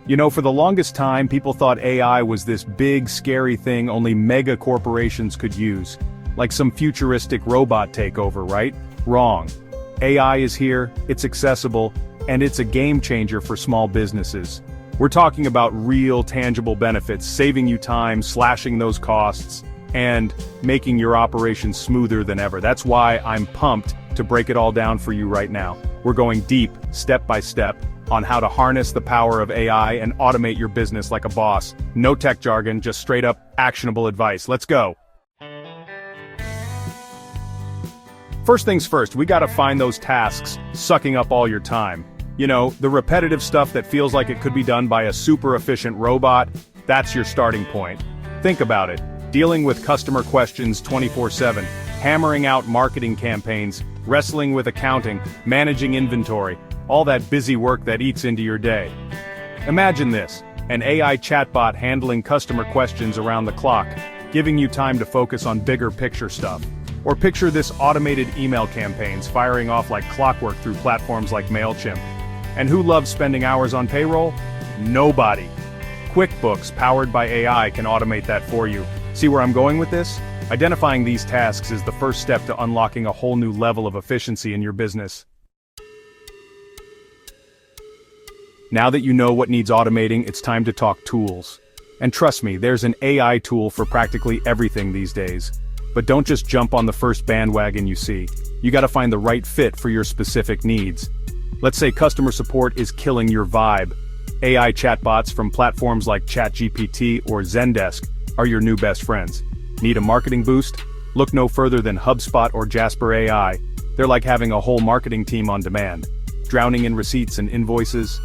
You know, for the longest time, people thought AI was this big, scary thing only mega corporations could use. Like some futuristic robot takeover, right? Wrong. AI is here, it's accessible, and it's a game changer for small businesses. We're talking about real, tangible benefits, saving you time, slashing those costs, and making your operations smoother than ever. That's why I'm pumped to break it all down for you right now. We're going deep, step by step, on how to harness the power of AI and automate your business like a boss. No tech jargon, just straight up, actionable advice. Let's go. First things first, we gotta find those tasks sucking up all your time. You know, the repetitive stuff that feels like it could be done by a super efficient robot, that's your starting point. Think about it. Dealing with customer questions 24/7, hammering out marketing campaigns, wrestling with accounting, managing inventory, all that busy work that eats into your day. Imagine this, an AI chatbot handling customer questions around the clock, giving you time to focus on bigger picture stuff. Or picture this automated email campaigns firing off like clockwork through platforms like MailChimp. And who loves spending hours on payroll? Nobody. QuickBooks, powered by AI, can automate that for you. See where I'm going with this? Identifying these tasks is the first step to unlocking a whole new level of efficiency in your business. Now that you know what needs automating, it's time to talk tools. And trust me, there's an AI tool for practically everything these days. But don't just jump on the first bandwagon you see. You gotta find the right fit for your specific needs. Let's say customer support is killing your vibe. AI chatbots from platforms like ChatGPT or Zendesk are your new best friends. Need a marketing boost? Look no further than HubSpot or Jasper AI. They're like having a whole marketing team on demand. Drowning in receipts and invoices?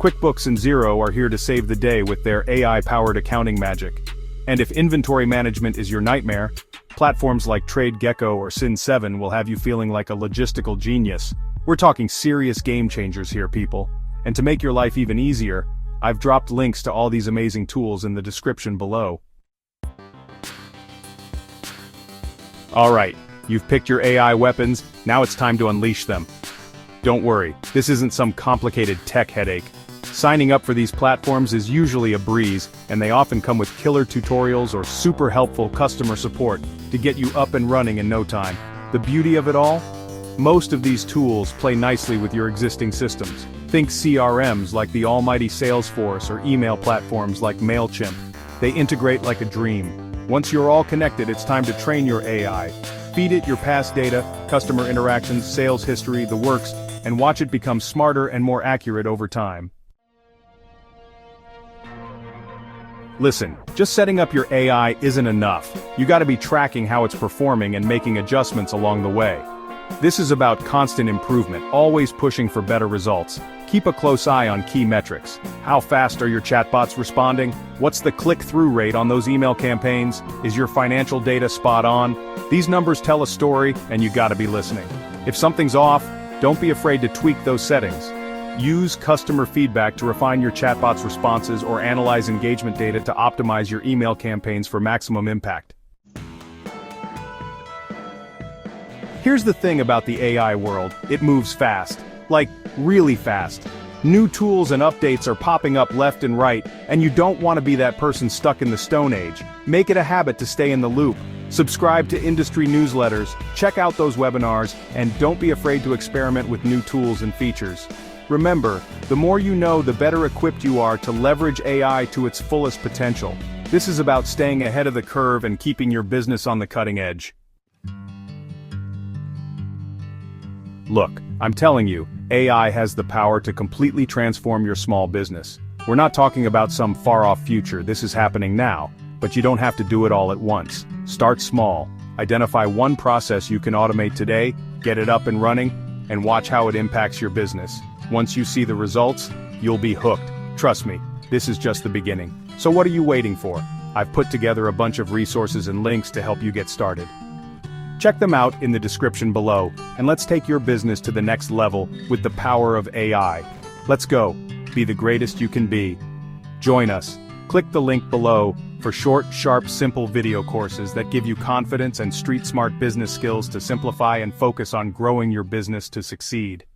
QuickBooks and Xero are here to save the day with their AI-powered accounting magic. And if inventory management is your nightmare, platforms like TradeGecko or Sin7 will have you feeling like a logistical genius. We're talking serious game changers here, people. And to make your life even easier, I've dropped links to all these amazing tools in the description below. Alright, you've picked your AI weapons, now it's time to unleash them. Don't worry, this isn't some complicated tech headache. Signing up for these platforms is usually a breeze, and they often come with killer tutorials or super helpful customer support to get you up and running in no time. The beauty of it all? Most of these tools play nicely with your existing systems. Think CRMs like the almighty Salesforce or email platforms like MailChimp. They integrate like a dream. Once you're all connected, it's time to train your AI. Feed it your past data, customer interactions, sales history, the works, and watch it become smarter and more accurate over time. Listen, just setting up your AI isn't enough. You gotta be tracking how it's performing and making adjustments along the way. This is about constant improvement, always pushing for better results. Keep a close eye on key metrics. How fast are your chatbots responding? What's the click-through rate on those email campaigns? Is your financial data spot on? These numbers tell a story, and you gotta be listening. If something's off, don't be afraid to tweak those settings. Use customer feedback to refine your chatbot's responses or analyze engagement data to optimize your email campaigns for maximum impact. Here's the thing about the AI world, it moves fast. Like, really fast. New tools and updates are popping up left and right, and you don't want to be that person stuck in the Stone Age. Make it a habit to stay in the loop. Subscribe to industry newsletters, check out those webinars, and don't be afraid to experiment with new tools and features. Remember, the more you know, the better equipped you are to leverage AI to its fullest potential. This is about staying ahead of the curve and keeping your business on the cutting edge. Look, I'm telling you, AI has the power to completely transform your small business. We're not talking about some far-off future, this is happening now, but you don't have to do it all at once. Start small, identify one process you can automate today, get it up and running, and watch how it impacts your business. Once you see the results, you'll be hooked. Trust me, this is just the beginning. So what are you waiting for? I've put together a bunch of resources and links to help you get started. Check them out in the description below, and let's take your business to the next level with the power of AI. Let's go. Be the greatest you can be. Join us. Click the link below for short, sharp, simple video courses that give you confidence and street-smart business skills to simplify and focus on growing your business to succeed.